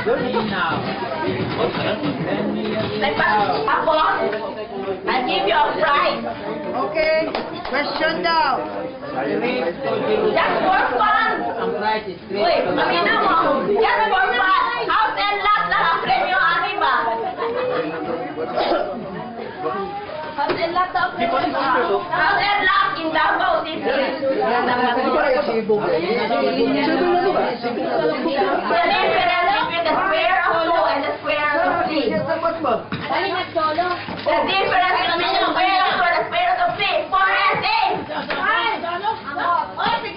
I give you a prize. Okay. Question daw. Just for fun. Wait, mamina mo. Just for fun. House and lot na ang premyo, ani ba? House and lot na ang premyo. House and lot in Davao City. The difference between the square of 2 and the square of 3. The difference between the square of 2 and the square of 3. 4 and 8.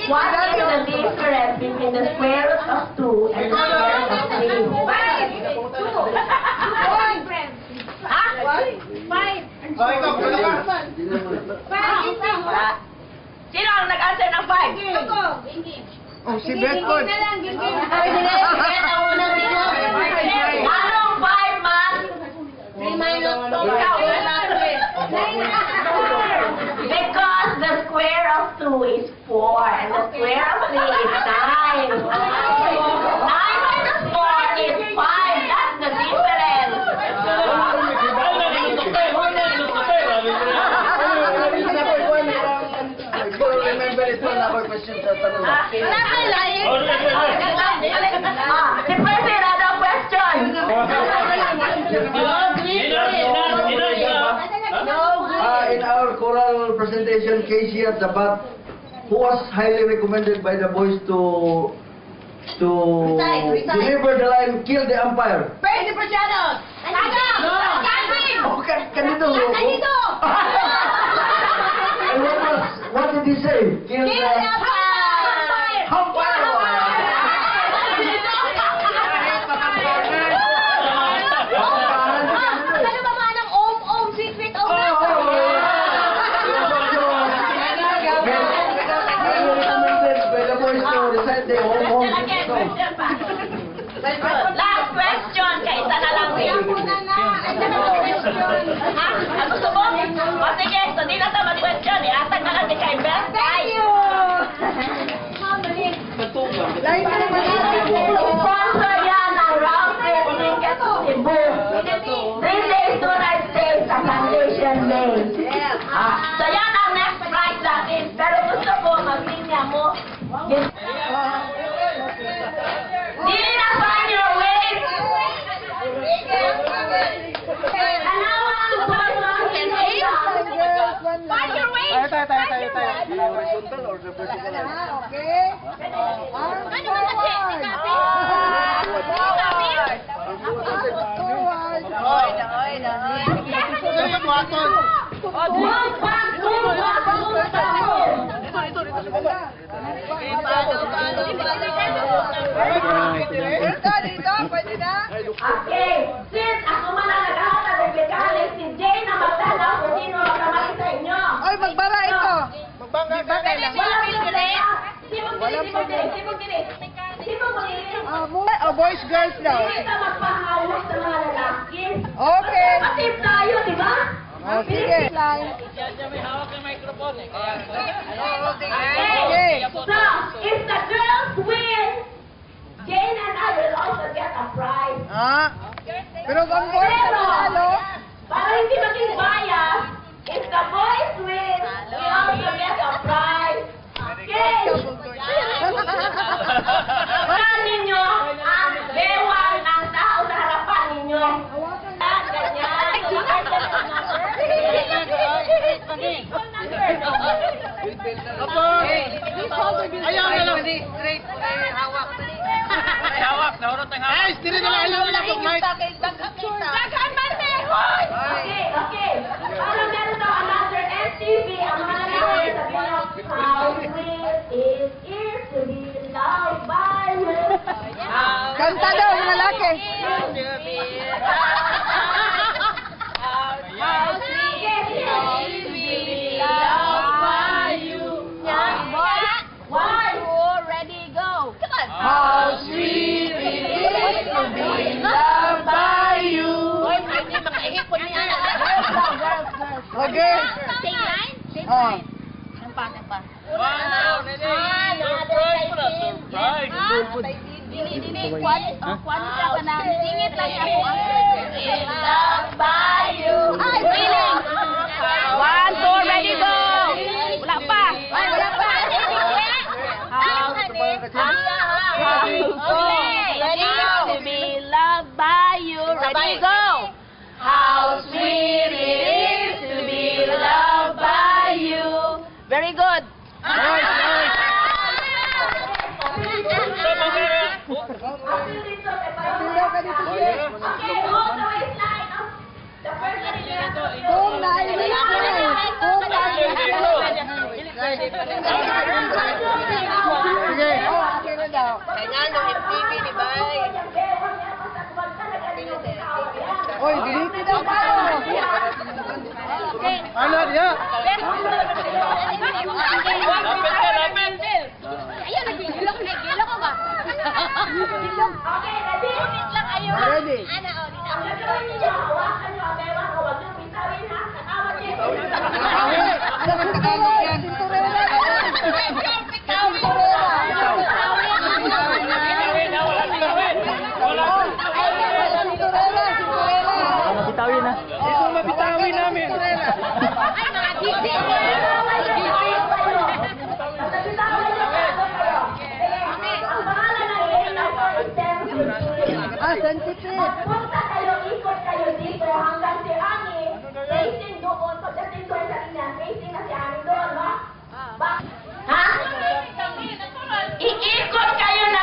What is the difference between the square root of 2 and the square root of 3? Sino ang nag-answer ng 5? Oh, si Bedford. Anong 5, man? Because the square of 2 is 4 and the square of 3 is 9. 9 minus 4 is 5. That's the difference. Remember it one our question sa tanong. The person had a question. In our choral presentation, Casey at the bat, who was highly recommended by the boys to deliver the line, kill the umpire. Pwede pa siya no? Oh, kanito. And what did he say? Kill the umpire. Last question, kaya isa na lang din. Ha? Ang gusto mo? O sige, so di na ito mag-question. Iatag na lang di kay Beth. Thank you! Sponsor yan ang round trip ticket to Cebu. 3 days, 2 nights stay sa Foundation Day. So yan ang next prize natin. Pero gusto ko mag-linya mo. Dili na find your way. Find your way. Horizontal or the vertical? Okay. Arms forward. Dito, pwede na? Okay, since ako man ang naghahatag ng mechanic, si Jay na magtanaw kung sino magkamali sa inyo. Oy, magbara ito. Walang problema. Sipag dili. Boys, girls daw. Hindi ka magpahawak sa mga lalaki. Okay. Matip tayo, di ba? Oh, sige. Okay. So, if the girls win, Jane and I will also get a prize. Pero ang boys na manalo. Para hindi maging bias, if the boys win, we also get a prize. Okay. Saan ninyo ang bewang ng tao sa harapan ninyo? Ganyan. Ayaw na lang. Straight. Hawak. Nahurot ang hawak. Ay, stili na lang. Ayaw na lang. Dagan man, Hoy! Okay. Para meron daw another NTV, ang mga lalaki sabi nyo, how sweet it is to be loved by you. Kanta daw, yung lalaki. How sweet it is to be loved by you. One, ready, go. Come on. How sweet it is to be loved by you. Okay. Oh. Wow, ready. Surprise. Kwan siya pa na. Singit lang ako. In love by you. Ay, feeling. 1, 2, ready, go. Wala pa. Ay, wala pa. To be loved by you. Ready, go. How sweet it is to be loved by you. Very good. Oy, dito daw pa. Ano, ya? Ayun, nagigilok ko ba? Gilok. Okay, ready? Lang ayun. Ready. Ana, oh, dito. Ang gagawin niyo, hawakan niyo ang pera ko. Huwag niyo bitawin, ha? Awat niyo. Ano ba Tagalog yan? Mabitawin na. Ito mabitawin namin. Ay, mga gisi. Ang pangalan ng ilaw ko is sensitive. Sensitive. Punta kayo, ikot kayo dito hanggang si Ani. Facing doon. Pagdating doon sa ina, facing na si Ani doon, no? Ha? Iikot kayo na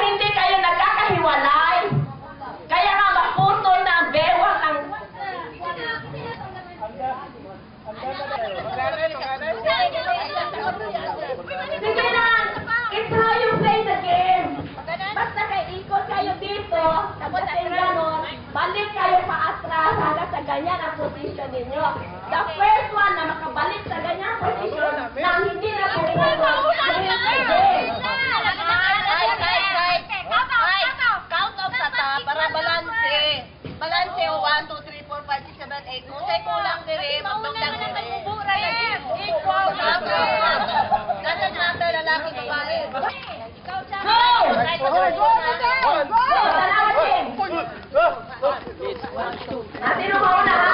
hindi kayo nagkakahiwalay. Kaya nga maputol na ang bewang ng... Sige na! It's how you play the game. Basta kayo ikot kayo dito, tapos ay ganon, balik kayo pa atras hanggang sa ganyan ang position ninyo. The first one na makabalik sa ganyan position nang hindi na Count off sa ta para balanse. Balanse o 1, 2, 3, 4, 5, 6, 7, 8. Kung sa'yo kulang dire, magdagdag dire. Equal. Ganyan natin, lalaki babae. Go! Natin mo na ha?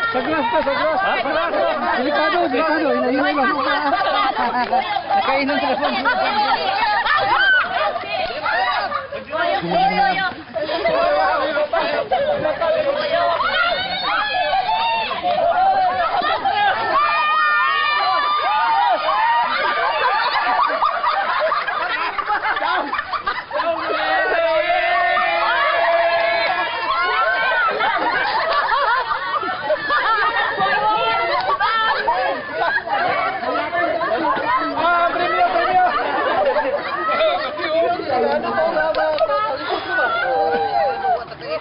Saglas. Delikado. Hinahiwa lang. Nakainom sa lapon.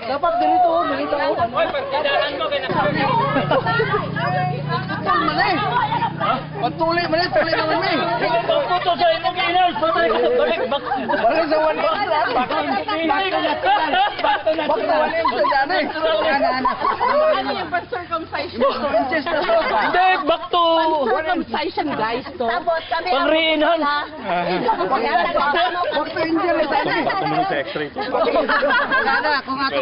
Dapat ganito. Hoy, pagkadahan mo Pagtuli man eh, tuli naman eh. Pagputo sa imong inal, balik. Balik sa one box. Back to natural. Ano yung circumcision? Hindi, back to... Circumcision, guys, to. Pang-re-enhance. Back to India na tayo eh. Tumulong sa x-ray. Wala, kung ako.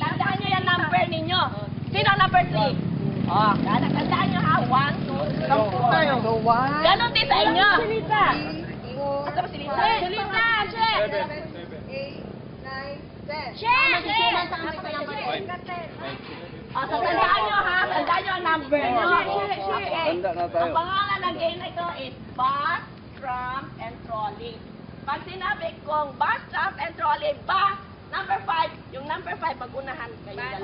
Tandaan nyo yung number ninyo. Sino ang number 3? Oh, tandaan nyo ha. 1, 2, 3. So, one. Ganon din sa inyo. Silita. Ito ba silita? Silita, check. 7, 8, 9, 10. Oh, so tandaan nyo ha. Tandaan nyo ang number nyo. Okay. Tanda na tayo. Ang pangalan ng game na ito is bus, tram, and trolley. Pag sinabi kong bus, tram, and trolley, bus, number 5, yung number 5, pag-unahan kayo.